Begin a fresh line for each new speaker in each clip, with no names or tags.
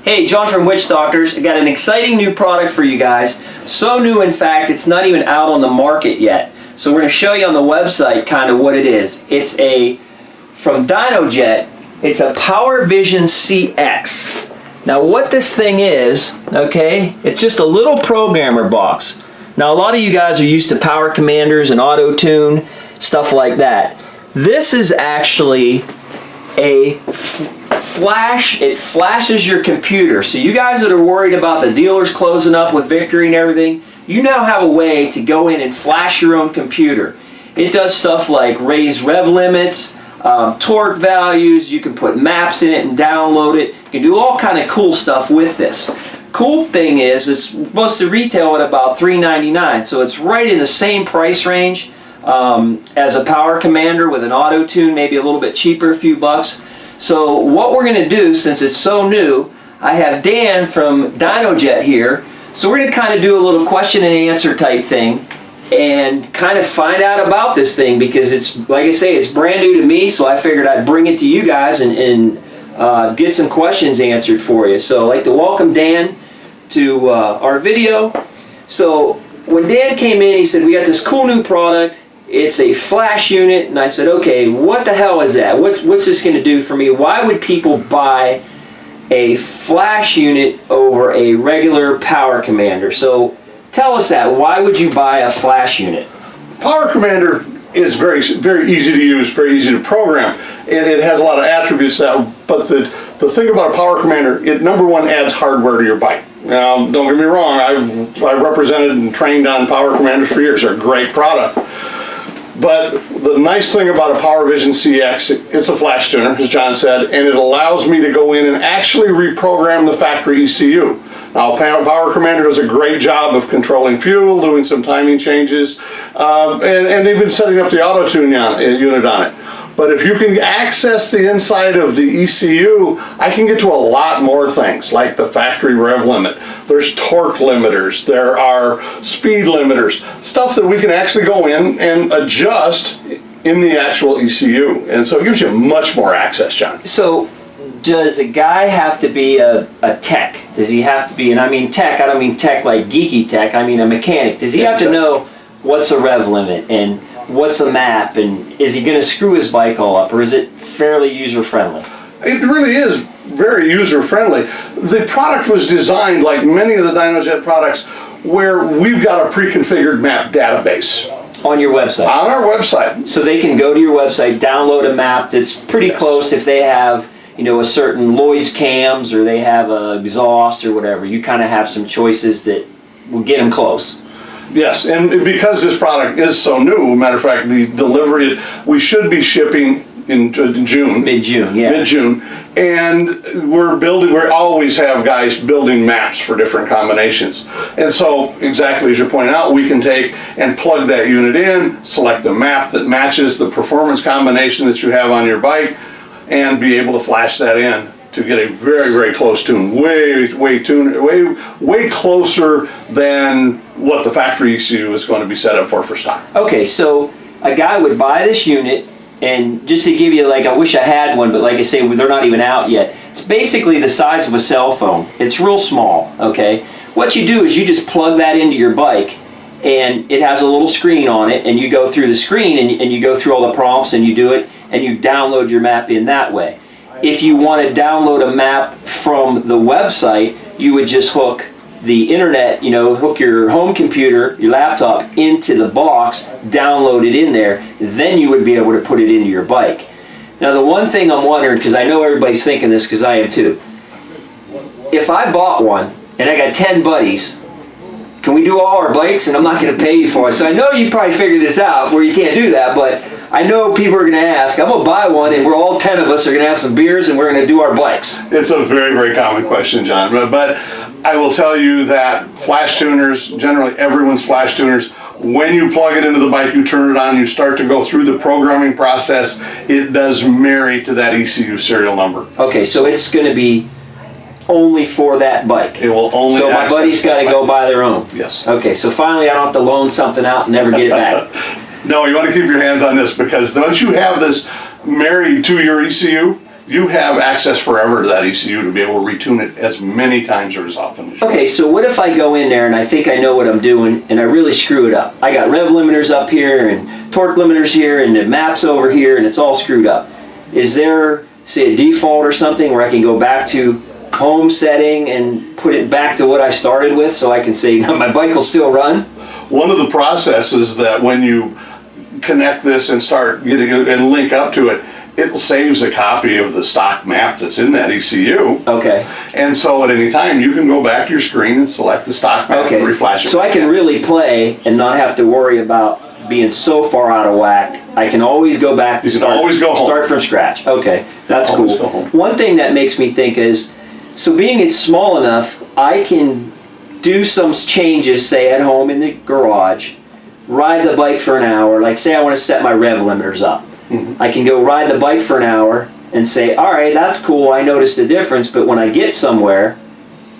Hey, John from Witchdoctors. I got an exciting new product for you guys. So new, in fact, it's not even out on the market yet. So we're going to show you on the website kind of what it is. It's from Dynojet, it's a Power Vision CX. Now what this thing is, okay, it's just a little programmer box. Now a lot of you guys are used to power commanders and auto tune, stuff like that. This is actually a flash. It flashes your computer. So you guys that are worried about the dealers closing up with Victory and everything, you now have a way to go in and flash your own computer. It does stuff like raise rev limits, torque values. You can put maps in it and download it. You can do all kind of cool stuff with this. Cool thing is it's supposed to retail at about $3.99, so it's right in the same price range as a power commander with an auto tune, maybe a little bit cheaper, a few bucks. So what we're going to do, since it's so new, I have Dan from Dynojet here, so we're going to kind of do a little question and answer type thing and kind of find out about this thing, because it's, like I say, it's brand new to me, so I figured I'd bring it to you guys and get some questions answered for you. So I'd like to welcome Dan to our video. So when Dan came in, he said, we got this cool new product. It's a flash unit, and I said, okay, what the hell is that? What's this going to do for me? Why would people buy a flash unit over a regular power commander? So tell us that. Why would you buy a flash unit?
Power commander is very easy to use, very easy to program, and it has a lot of attributes that. But the thing about a power commander, it number one adds hardware to your bike. Now, don't get me wrong, I've represented and trained on power commanders for years. They're a great product. But the nice thing about a Power Vision CX, it's a flash tuner, as John said, and it allows me to go in and actually reprogram the factory ECU. Now, Power Commander does a great job of controlling fuel, doing some timing changes, and even setting up the auto tune unit on it. But if you can access the inside of the ECU, I can get to a lot more things, like the factory rev limit. There's torque limiters, there are speed limiters, stuff that we can actually go in and adjust in the actual ECU. And so it gives you much more access, John.
So does a guy have to be a tech? Does he have to be, and I mean tech, I don't mean tech like geeky tech, I mean a mechanic. Does he have to know what's a rev limit and what's a map, and is he going to screw his bike all up, or is it fairly user-friendly?
It really is very user-friendly. The product was designed, like many of the Dynojet products, where we've got a pre-configured map database.
On your website?
On our website.
So they can go to your website, download a map that's pretty close. If they have, you know, a certain Lloyd's cams, or they have a exhaust or whatever, you kind of have some choices that will get them close.
Yes, and because this product is so new, matter of fact, the delivery, we should be shipping in June.
Mid-June, yeah.
Mid-June. And we always have guys building maps for different combinations. And so, exactly as you're pointing out, we can take and plug that unit in, select the map that matches the performance combination that you have on your bike, and be able to flash that in to get a very close tune, way closer than what the factory ECU is going to be set up for stock.
Okay, so a guy would buy this unit, and just to give you, like, I wish I had one, but like I say, they're not even out yet. It's basically the size of a cell phone. It's real small, okay? What you do is you just plug that into your bike, and it has a little screen on it, and you go through the screen, and you go through all the prompts, and you do it, and you download your map in that way. If you want to download a map from the website, you would just hook the internet, you know, hook your home computer, your laptop, into the box, download it in there, then you would be able to put it into your bike. Now the one thing I'm wondering, because I know everybody's thinking this, because I am too, if I bought one and I got 10 buddies, can we do all our bikes and I'm not going to pay you for it? So I know you probably figured this out where you can't do that, but I know people are going to ask. I'm going to buy one, and we're all 10 of us are going to have some beers, and we're going to do our bikes.
It's a very common question, John. But I will tell you that flash tuners, generally everyone's flash tuners, when you plug it into the bike, you turn it on, you start to go through the programming process, it does marry to that ECU serial number.
Okay, so it's going to be only for that bike.
It will only.
So my buddy's got to go buy their own.
Yes.
Okay, so finally I don't have to loan something out and never get it back.
No, you want to keep your hands on this, because once you have this married to your ECU, you have access forever to that ECU to be able to retune it as many times or as often as you
Okay, so what if I go in there and I think I know what I'm doing and I really screw it up? I got rev limiters up here and torque limiters here and the maps over here and it's all screwed up. Is there, say, a default or something where I can go back to home setting and put it back to what I started with so I can say, no, my bike will still run?
One of the processes that when you connect this and start getting it and link up to it, it saves a copy of the stock map that's in that ECU.
Okay.
And so at any time, you can go back to your screen and select the stock map and reflash it.
So I can really play and not have to worry about being so far out of whack. I can always go back to start from scratch. Okay, that's cool. One thing that makes me think is, so being it's small enough, I can do some changes, say at home in the garage, ride the bike for an hour, like say I want to set my rev limiters up. I can go ride the bike for an hour and say, all right, that's cool, I noticed the difference, but when I get somewhere,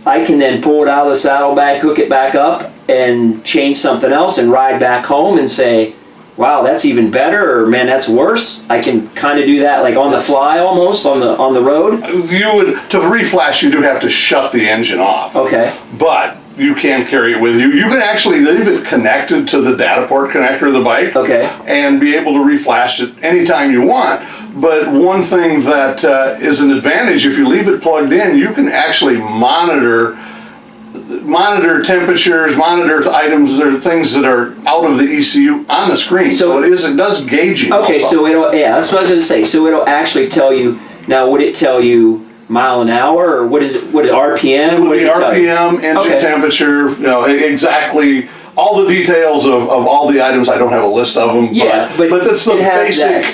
I can then pull it out of the saddlebag, hook it back up, and change something else and ride back home and say, wow, that's even better, or man, that's worse. I can kind of do that like on the fly almost, on the road.
You would, to reflash, you do have to shut the engine off.
Okay.
But you can carry it with you. You can actually leave it connected to the data port connector of the bike.
Okay.
And be able to reflash it anytime you want. But one thing that is an advantage, if you leave it plugged in, you can actually monitor temperatures, monitor items or things that are out of the ECU on the screen. So it does gauging.
Okay,
also.
so that's what I was going to say. So it'll actually tell you, now would it tell you mile an hour, or what is it, RPM?
It would be RPM, engine temperature, exactly all the details of all the items. I don't have a list of them, but that's the basic.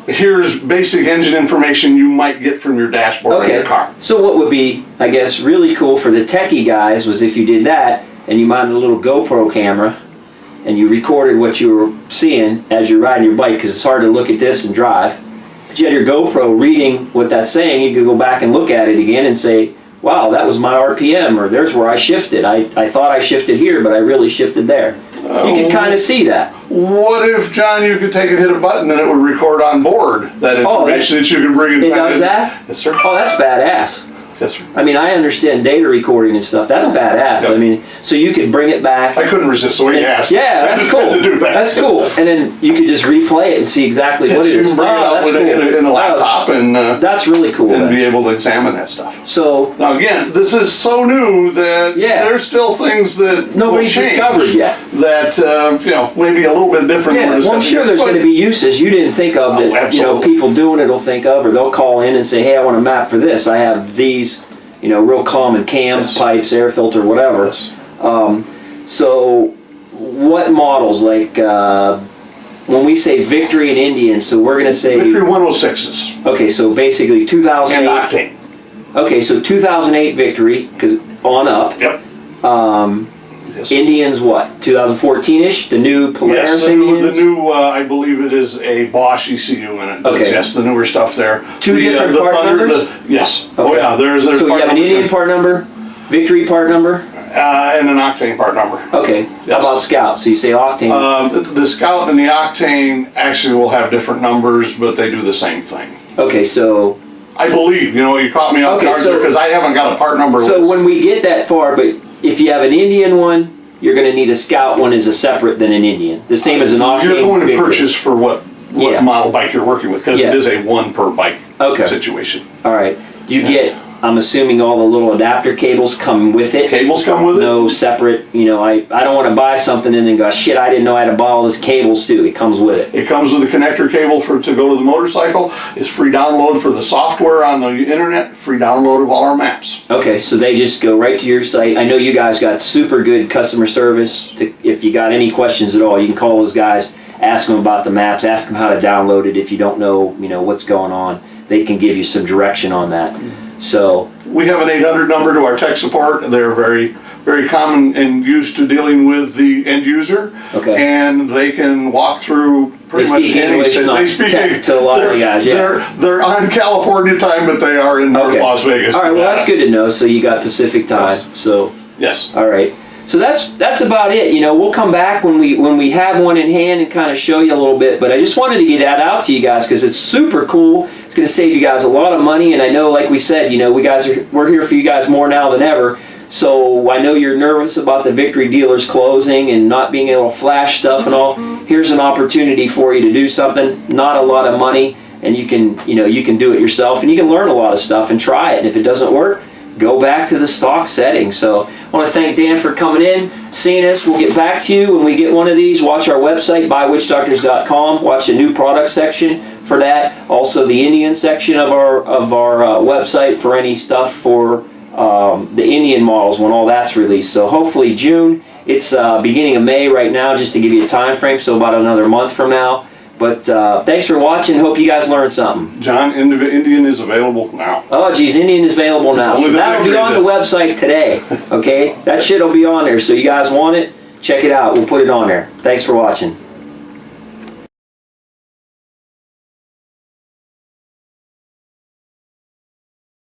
Here's basic engine information you might get from your dashboard in your car.
So what would be, I guess, really cool for the techie guys was if you did that and you mounted a little GoPro camera and you recorded what you were seeing as you're riding your bike, because it's hard to look at this and drive. But you had your GoPro reading what that's saying, you could go back and look at it again and say, wow, that was my RPM, or there's where I shifted. I thought I shifted here, but I really shifted there. You can kind of see that.
What if, John, you could take and hit a button and it would record on board that information that you could bring in?
It does that?
Yes, sir.
Oh, that's badass.
Yes, sir.
I mean, I understand data recording and stuff. That's badass.
Yep.
I mean, so you could bring it back.
I couldn't resist, so he asked.
Yeah, that's cool.
To do that.
That's cool. And then you could just replay it and see exactly what it is.
You can bring it out in a laptop and
that's really cool.
And be able to examine that stuff.
So
now again, this is so new that there's still things that
nobody's discovered yet.
That maybe a little bit different.
Yeah, well, I'm sure there's going to be uses you didn't think of that people doing it will think of, or they'll call in and say, hey, I want a map for this. I have these. Real common cams, pipes, air filter, whatever.
Yes.
So what models, like when we say Victory and Indian, so we're going to say...
Victory 106s.
Okay, so basically 2008...
And Octane.
Okay, so 2008 Victory, because on up.
Yep.
Indians what? 2014-ish? The new Polaris Indians?
The new, I believe it is a Bosch ECU in it.
Okay.
Yes, the newer stuff there.
Two different part numbers?
Yes.
Okay.
Oh yeah, there's
so you have an Indian part number, Victory part number?
And an Octane part number.
Okay.
Yes.
How about Scout? So you say Octane.
The Scout and the Octane actually will have different numbers, but they do the same thing.
Okay, so...
I believe, you caught me off guard there because I haven't got a part number list.
So when we get that far, but if you have an Indian one, you're going to need a Scout one as a separate than an Indian. The same as an Octane.
You're going to purchase for what model bike you're working with, because it is a one per bike situation.
All right. You get, I'm assuming all the little adapter cables come with it.
Cables come with it?
No separate, I don't want to buy something and then go, shit, I didn't know I had to buy all these cables too. It comes with it.
It comes with a connector cable to go to the motorcycle. It's free download for the software on the internet, free download of all our maps.
Okay, so they just go right to your site. I know you guys got super good customer service. If you got any questions at all, you can call those guys, ask them about the maps, ask them how to download it. If you don't know, what's going on, they can give you some direction on that. So
we have an 800 number to our tech support. They're very, very common and used to dealing with the end user.
Okay.
And they can walk through pretty much
anything. They speak English to a lot of the guys. Yeah.
They're on California time, but they are in North Las Vegas.
All right. Well, that's good to know. So you got Pacific time.
Yes.
So
yes.
All right. So that's about it. You know, we'll come back when we have one in hand and kind of show you a little bit. But I just wanted to get that out to you guys because it's super cool. It's going to save you guys a lot of money. And I know, like we said, you know, we're here for you guys more now than ever. So I know you're nervous about the Victory dealers closing and not being able to flash stuff and all. Here's an opportunity for you to do something. Not a lot of money, and you can do it yourself, and you can learn a lot of stuff and try it. And if it doesn't work, go back to the stock setting. So I want to thank Dan for coming in, seeing us. We'll get back to you when we get one of these. Watch our website, buywitchdoctors.com. Watch the new product section for that. Also the Indian section of our website for any stuff for the Indian models when all that's released. So hopefully June. It's beginning of May right now, just to give you a time frame. So about another month from now. But thanks for watching. Hope you guys learned something.
John, Indian is available now.
Oh, geez, Indian is available now. So that'll be on the website today. Okay, that shit will be on there. So you guys want it? Check it out. We'll put it on there. Thanks for watching.